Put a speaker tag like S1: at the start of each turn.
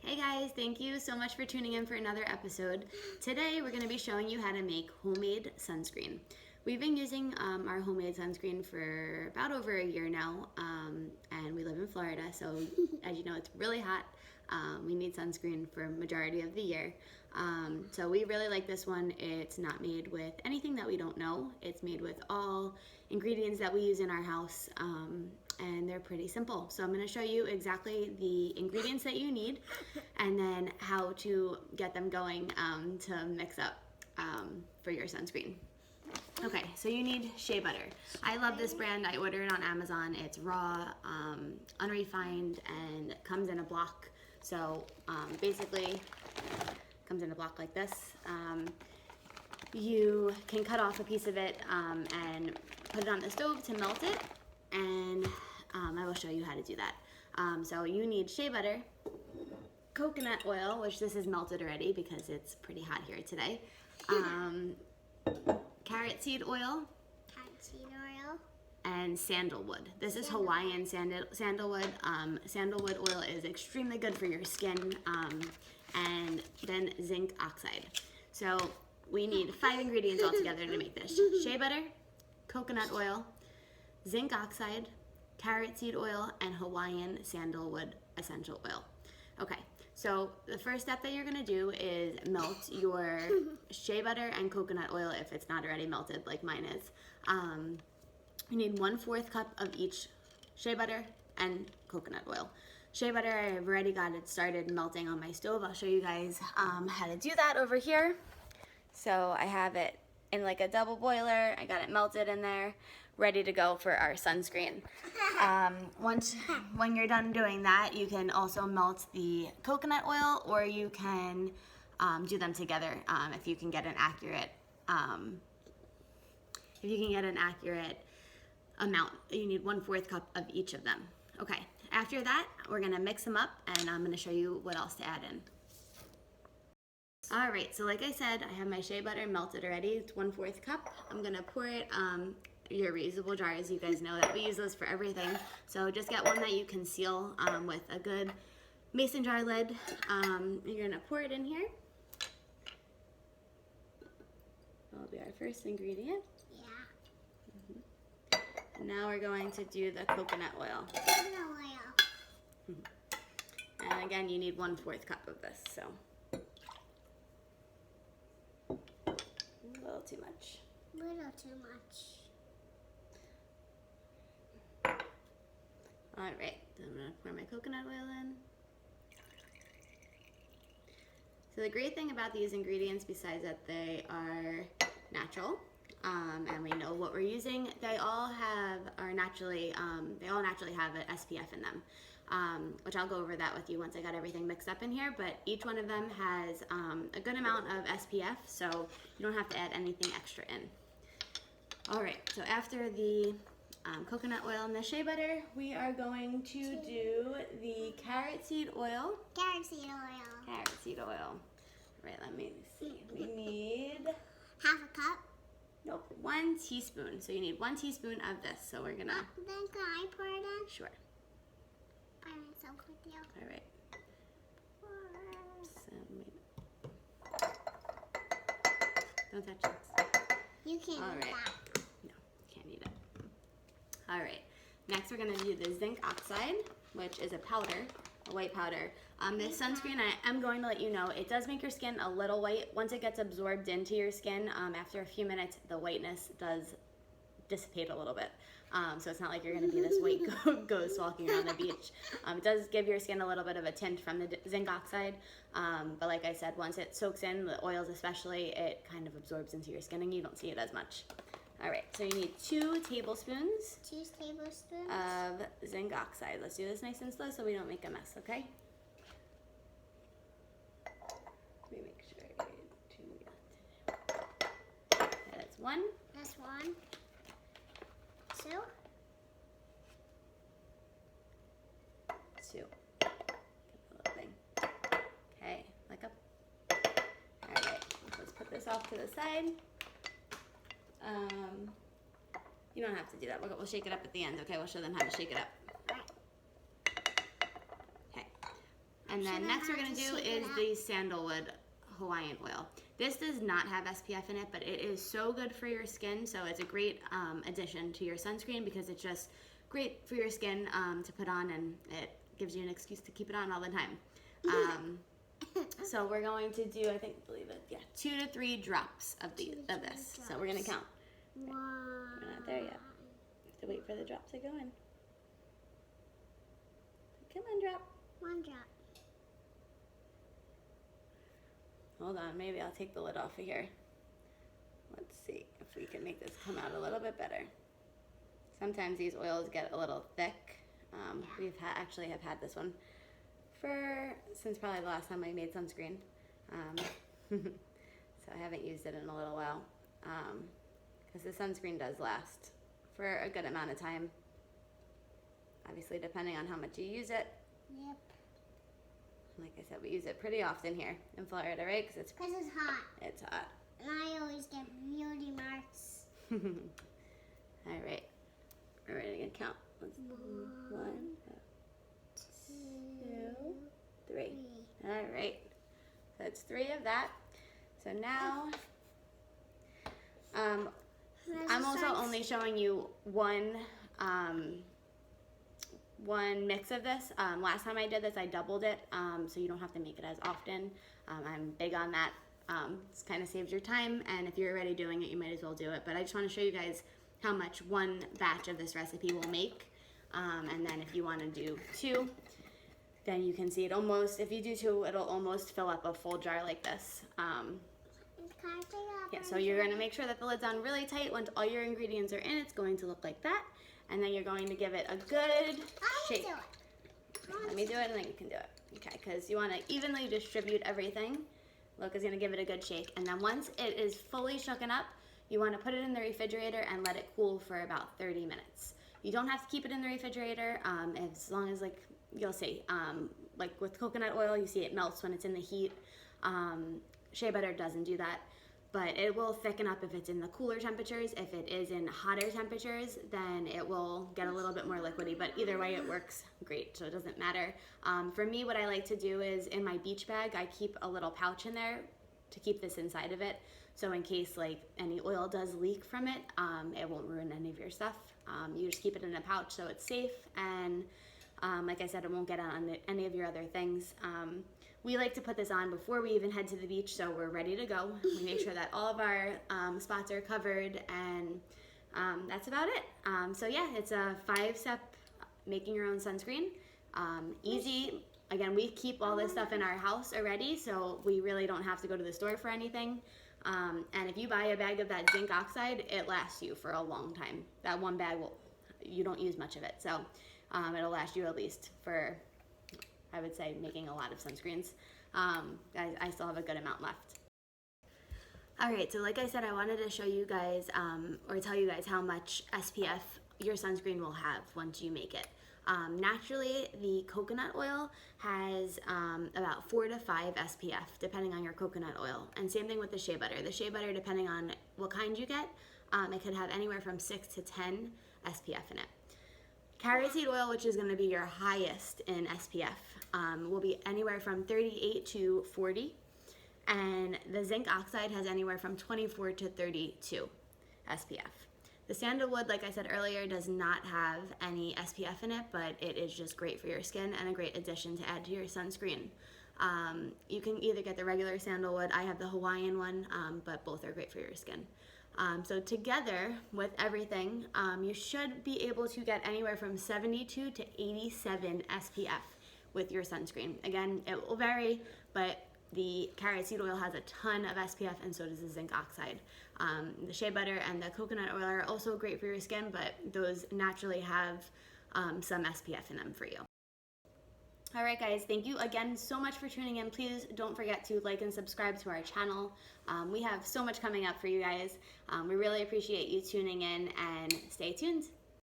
S1: Hey guys, thank you so much for tuning in for another episode. Today we're going to be showing you how to make homemade sunscreen. We've been using our homemade sunscreen for about over a year now, and we live in Florida, so as you know, it's really hot. We need sunscreen for majority of the year. So we really like this one. It's not made with anything that we don't know. It's made with all ingredients that we use in our house, and they're pretty simple. So I'm going to show you exactly the ingredients that you need and then how to get them going to mix up for your sunscreen. Okay, so you need shea butter. I love this brand. I ordered it on Amazon. It's raw, unrefined, and comes in a block. So basically, comes in a block like this. You can cut off a piece of it and put it on the stove to melt it, and I will show you how to do that. So you need shea butter, coconut oil, which this is melted already because it's pretty hot here today, carrot seed oil, and sandalwood. This is Hawaiian sandalwood. Sandalwood oil is extremely good for your skin, and then zinc oxide. So we need 5 ingredients altogether to make this. Shea butter, coconut oil, zinc oxide, carrot seed oil, and Hawaiian Sandalwood Essential Oil. Okay, so the first step that you're gonna do is melt your shea butter and coconut oil if it's not already melted like mine is. You need 1/4 cup of each shea butter and coconut oil. Shea butter, I've already got it started melting on my stove. I'll show you guys how to do that over here. So I have it in like a double boiler. I got it melted in there, ready to go for our sunscreen. When you're done doing that, you can also melt the coconut oil, or you can do them together if you can get an accurate amount. You need 1/4 cup of each of them. Okay, after that, we're gonna mix them up, and I'm gonna show you what else to add in. All right, so like I said, I have my shea butter melted already. It's 1/4 cup. I'm gonna pour it your reusable jars. You guys know that we use those for everything. So just get one that you can seal with a good mason jar lid. You're gonna pour it in here. That'll be our first ingredient. Yeah. And now we're going to do the coconut oil. And again, you need 1/4 cup of this, so. A little too much. All right, so I'm gonna pour my coconut oil in. So the great thing about these ingredients, besides that they are natural, and we know what we're using, they all naturally have an SPF in them, which I'll go over that with you once I got everything mixed up in here. But each one of them has a good amount of SPF, so you don't have to add anything extra in. All right, so after the coconut oil and the shea butter, we are going to do the carrot seed oil. Carrot seed oil. Right, let me see. We need
S2: 1/2 cup.
S1: Nope, 1 teaspoon. So you need 1 teaspoon of this. So we're gonna.
S2: Then can I pour it in?
S1: Sure.
S2: By myself with you.
S1: All right. Don't touch this.
S2: You can't
S1: All
S2: eat
S1: right.
S2: that.
S1: No, can't eat it. All right. Next, we're gonna do the zinc oxide, which is a powder, a white powder. This sunscreen, I am going to let you know, it does make your skin a little white. Once it gets absorbed into your skin, after a few minutes, the whiteness does dissipate a little bit. So it's not like you're gonna be this white ghost walking around the beach. It does give your skin a little bit of a tint from the zinc oxide, but like I said, once it soaks in, the oils especially, it kind of absorbs into your skin and you don't see it as much. All right, so you need 2 tablespoons.
S2: 2 tablespoons
S1: Of zinc oxide. Let's do this nice and slow so we don't make a mess, okay? Let me make sure I do. Okay, that's 1.
S2: That's 1. 2.
S1: 2. Get the little thing. Okay, look up. All right, let's put this off to the side. You don't have to do that. We'll shake it up at the end, okay? We'll show them how to shake it up. Okay. And then next we're going to do is the Sandalwood Hawaiian oil. This does not have SPF in it, but it is so good for your skin. So it's a great addition to your sunscreen because it's just great for your skin to put on, and it gives you an excuse to keep it on all the time. So we're going to do, I believe it, yeah, 2 to 3 drops of this. So we're going to count. Okay. We're not there yet. Have to wait for the drop to go in. Come on, drop.
S2: 1 drop.
S1: Hold on, maybe I'll take the lid off of here. Let's see if we can make this come out a little bit better. Sometimes these oils get a little thick. We've actually have had this one since probably the last time I made sunscreen. So I haven't used it in a little while. Because the sunscreen does last for a good amount of time. Obviously, depending on how much you use it.
S2: Yep.
S1: Like I said, we use it pretty often here in Florida, right? Because it's
S2: hot.
S1: It's hot.
S2: And I always get beauty marks.
S1: All right. We're ready to count. Let's do 1, 2, 3. All right. So that's 3 of that. So now, I'm also only showing you one mix of this. Last time I did this, I doubled it, so you don't have to make it as often. I'm big on that. It kind of saves your time, and if you're already doing it, you might as well do it. But I just want to show you guys how much one batch of this recipe will make. And then if you want to do 2, then you can see it almost, if you do 2, it'll almost fill up a full jar like this. Yeah, so you're going to make sure that the lid's on really tight. Once all your ingredients are in, it's going to look like that. And then you're going to give it a good shake. Let me do it and then you can do it. Okay, because you want to evenly distribute everything. Luca's going to give it a good shake. And then once it is fully shooken up, you want to put it in the refrigerator and let it cool for about 30 minutes. You don't have to keep it in the refrigerator as long as, like, you'll see. Like with coconut oil, you see it melts when it's in the heat. Shea butter doesn't do that. But it will thicken up if it's in the cooler temperatures. If it is in hotter temperatures, then it will get a little bit more liquidy. But either way, it works great, so it doesn't matter. For me, what I like to do is in my beach bag, I keep a little pouch in there to keep this inside of it. So in case like any oil does leak from it, it won't ruin any of your stuff. You just keep it in a pouch so it's safe. And like I said, it won't get on any of your other things. We like to put this on before we even head to the beach, so we're ready to go. We make sure that all of our spots are covered, and that's about it. So yeah, it's a 5-step making your own sunscreen. Easy. Again, we keep all this stuff in our house already, so we really don't have to go to the store for anything. And if you buy a bag of that zinc oxide, it lasts you for a long time. That one bag, you don't use much of it, so it'll last you at least for, I would say, making a lot of sunscreens. I still have a good amount left. Alright, so like I said, I wanted to show you guys, or tell you guys how much SPF your sunscreen will have once you make it. Naturally, the coconut oil has about 4 to 5 SPF, depending on your coconut oil. And same thing with the shea butter. The shea butter, depending on what kind you get, it could have anywhere from 6 to 10 SPF in it. Carrot seed oil, which is going to be your highest in SPF, will be anywhere from 38 to 40. And the zinc oxide has anywhere from 24 to 32 SPF. The sandalwood, like I said earlier, does not have any SPF in it, but it is just great for your skin and a great addition to add to your sunscreen. You can either get the regular sandalwood, I have the Hawaiian one, but both are great for your skin. So together with everything, you should be able to get anywhere from 72 to 87 SPF with your sunscreen. Again, it will vary, but the carrot seed oil has a ton of SPF, and so does the zinc oxide. The shea butter and the coconut oil are also great for your skin, but those naturally have some SPF in them for you. Alright guys, thank you again so much for tuning in. Please don't forget to like and subscribe to our channel. We have so much coming up for you guys. We really appreciate you tuning in, and stay tuned.